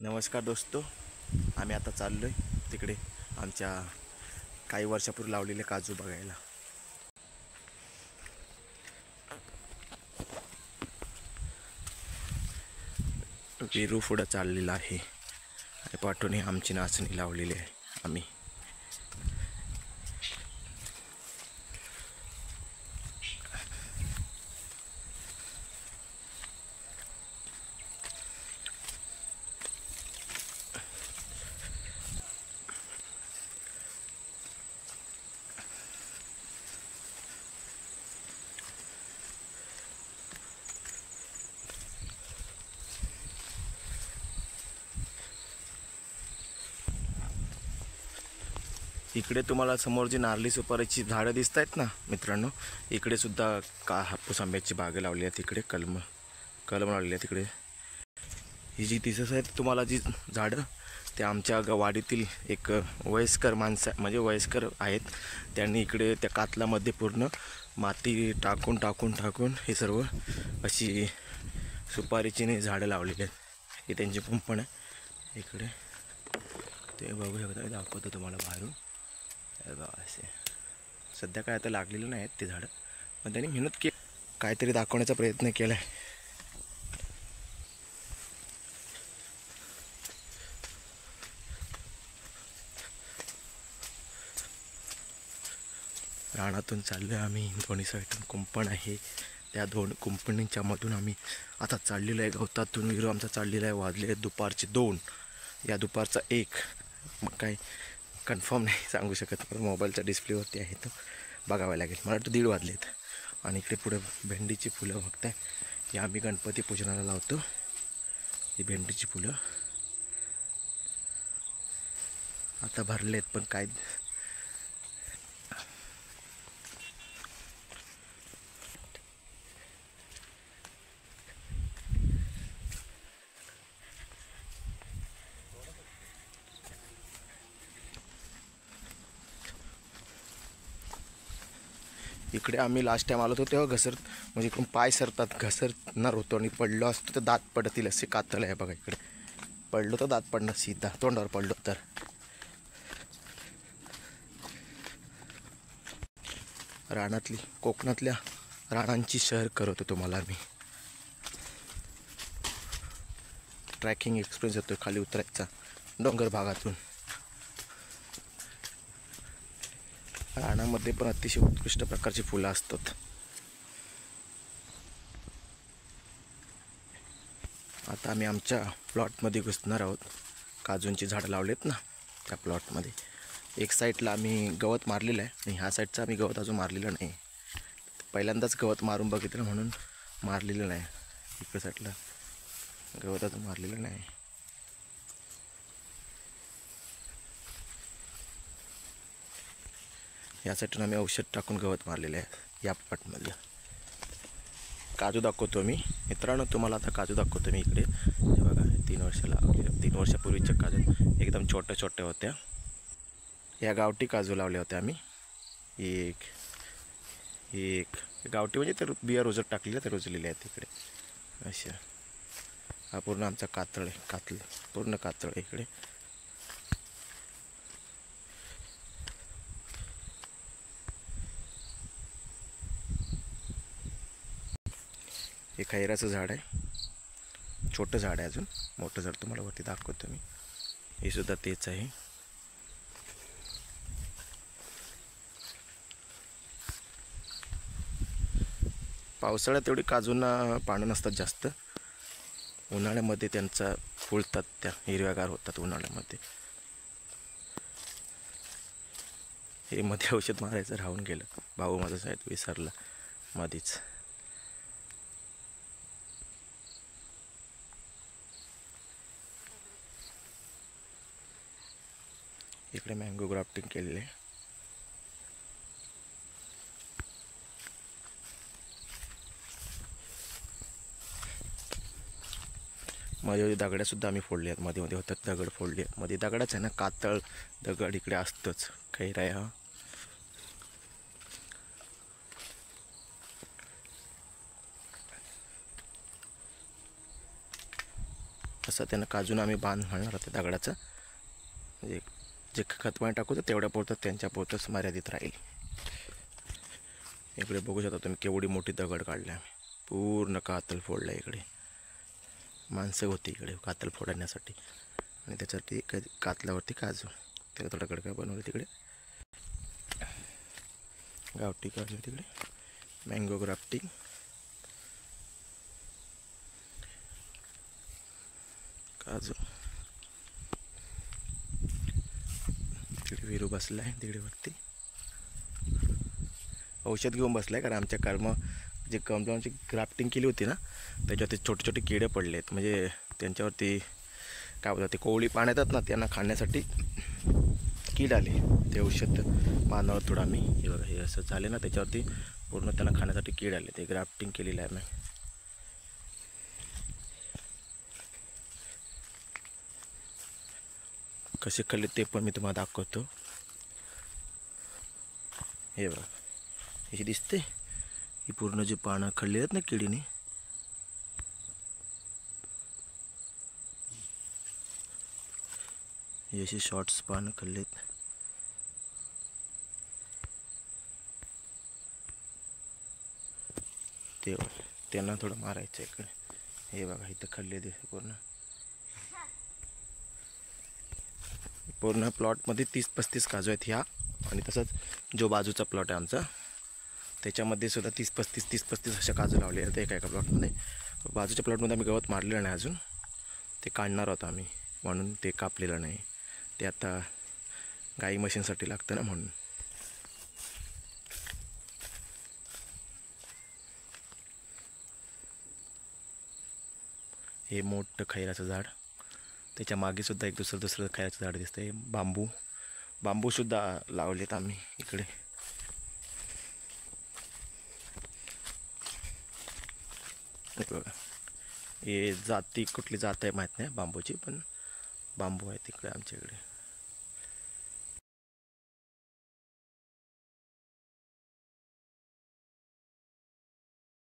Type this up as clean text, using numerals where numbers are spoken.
नमस्कार दोस्तो, आम्ही आता चाललो आहे तिकडे आमच्या काही वर्षापूर्वी लावलेले काजू बघायला. विरू पुढं चाललेला आहे आणि पाठून आमची नाचणी लावलेली आहे आम्ही. इकडे तुम्हाला समोर जी नारळी सुपारीची झाडं दिसत आहेत ना मित्रांनो, इकडे सुद्धा हापूस आंब्याची बाग लावली आहे. तिकडे कलम लावलेली आहे. तिकडे ही जी दिसत आहेत तुम्हाला जी झाडं, ते आमच्या वाडीतील एक वयस्कर माणसं म्हणजे वयस्कर आहेत. त्यांनी इकडे त्या कातलामध्ये पूर्ण माती टाकून हे सर्व अशी सुपारीची झाडं लावलेली आहेत. ही त्यांची कुंपण आहे. इकडे ते बघू शकता, दाखवतो तुम्हाला बाहेरून. असे सध्या काय आता लागलेलं नाही आहेत ते झाडं, पण त्यांनी मेहनत केली, काहीतरी दाखवण्याचा प्रयत्न केला आहे. रानातून चाललो आहे आम्ही. दोन्ही साईडून कुंपण आहे. त्या दोन कुंपणींच्या मधून आम्ही आता चाललेलो आहे. गवतातून विरू आमचा चाललेला आहे. वाजले दुपारचे 2, या दुपारचा 1. मग काय कन्फर्म नाही सांगू शकत, पण मोबाईलच्या डिस्प्लेवरती आहे तो बघावं लागेल. मला वाटतं 1:30 वाजलेत. आणि इकडे पुढे भेंडीची फुलं बघताय, ही आम्ही गणपती पूजनाला लावतो. ही भेंडीची फुलं आता भरलेत, पण काय इकडे आम्ही लास्ट टाइम आलो होतो तेव्हा म्हणजे इकडून पाय घसरणार होतो आणि पडलो असतो तर दात पडतील असे कातळ आहे बघा. इकडे पडलो तर दात पडणार, सीधा तोंडावर पडलो तर. रानातली कोकणातल्या रानांची शहर करतो तुम्हाला मी. ट्रॅकिंग एक्सपिरियन्स येतो खाली उतरायचा डोंगर भागातून. रानामध्ये पण अतिशय उत्कृष्ट प्रकारची फुलं असतात. आता आम्ही आमच्या प्लॉटमध्ये घुसणार आहोत. काजूंची झाडं लावलेत ना त्या प्लॉटमध्ये. एक साईडला आम्ही गवत मारलेलं आहे आणि ह्या साईडचं आम्ही गवत अजून मारलेलं नाही. पहिल्यांदाच गवत मारून बघितलं म्हणून मारलेलं नाही. इकडे साईडला गवत अजून मारलेलं नाही. या साईडून आम्ही औषध टाकून गवत मारलेलं आहे. या प्लॉटमध्ये काजू दाखवतो मी मित्रांनो तुम्हाला. आता काजू दाखवतो मी. इकडे हे बघा, 3 वर्षापूर्वीच्या काजू एकदम छोट्या होत्या. या गावठी काजू लावल्या होत्या आम्ही. एक गावठी म्हणजे तर बिया रोजत टाकलेल्या त्या रोजलेल्या आहेत तिकडे अशा. हा पूर्ण आमचा कातळ आहे. पूर्ण कातळ आहे इकडे. हे खैराचं झाड आहे. छोटं झाड आहे, अजून मोठं झाड तुम्हाला वरती दाखवतो मी. हे सुद्धा तेच आहे. पावसाळ्यात एवढी काजूंना पानं नसतात जास्त. उन्हाळ्यामध्ये त्यांचा फुलतात, त्या हिरव्यागार होतात उन्हाळ्यामध्ये. हे मध्ये औषध मारायचं राहून गेलं, भाऊ माझा शाळेत विसरला मध्येच. इकडे मँगो ग्राफ्टिंग केलेलं आहे. मध्ये दगड्यासुद्धा आम्ही फोडले आहेत. मध्ये होतात दगड फोडले आहेत. मध्ये दगडाच आहे ना, कातळ दगड इकडे असतंच. खैरा आहे हा. असं त्यांना काजून आम्ही बांध घालणार होते दगडाचं, म्हणजे जे खत पाणी टाकू तर तेवढ्या पुरतं त्यांच्या पुरतंच मर्यादित राहील. इकडे बघू शकता तुम्ही केवढी मोठी दगड काढले आम्ही, पूर्ण कातल फोडला. इकडे माणसं होती इकडे कातल फोडण्यासाठी, आणि त्याच्यावरती कातल्यावरती काजू, त्याला थोडा गडका बनवलं. तिकडे गावठी काजू, तिकडे मँगो ग्राफ्टिंग, काजू. तिकडे विरू बसला आहे तिकडे वरती, औषध घेऊन बसला आहे. कारण आमच्या जे कलमाची ग्राफ्टिंग केली होती ना, त्याच्यावरती छोटे छोटे किडे पडले आहेत. म्हणजे त्यांच्यावरती काय बोलतात, ते कोवळी पाण्यात येतात ना, त्यांना खाण्यासाठी कीड आली. ते औषध मानव थोडं आम्ही, हे बघा हे असं झाले ना, त्याच्यावरती पूर्ण त्यांना खाण्यासाठी कीड आले. ते ग्राफ्टिंग केलेलं आहे मी. कसे खाल्ले ते पण मी तुम्हाला दाखवतो. हे बघा हे दिसते, ही पूर्ण जी पानं खाल्ली आहेत ना किडीने, ही अशी शॉर्ट्स पानं खाल्लीत. ते त्यांना थोडं मारायचं इकडे. हे बघा इथं खाल्ले ते पूर्ण प्लॉटमध्ये 30-35 काजू आहेत ह्या. आणि तसंच जो बाजूचा प्लॉट आहे आमचा, त्याच्यामध्ये सुद्धा 30-35 अशा काजू लावले आहेत एका प्लॉटमध्ये. बाजूच्या प्लॉटमध्ये आम्ही गवत मारलेलं नाही अजून, ते काढणार आहोत आम्ही, म्हणून ते कापलेलं नाही. ते आता गाई मशीनसाठी लागतं ना, म्हणून. हे मोठं खैराचं झाड, त्याच्या मागे सुद्धा एक दुसरं खैराचं झाड दिसतंय. बांबूसुद्धा लावलेत आम्ही इकडे. बघा हे जाती कुठली जात आहे माहीत नाही बांबूची, पण बांबू आहे तिकडे आमच्या इकडे.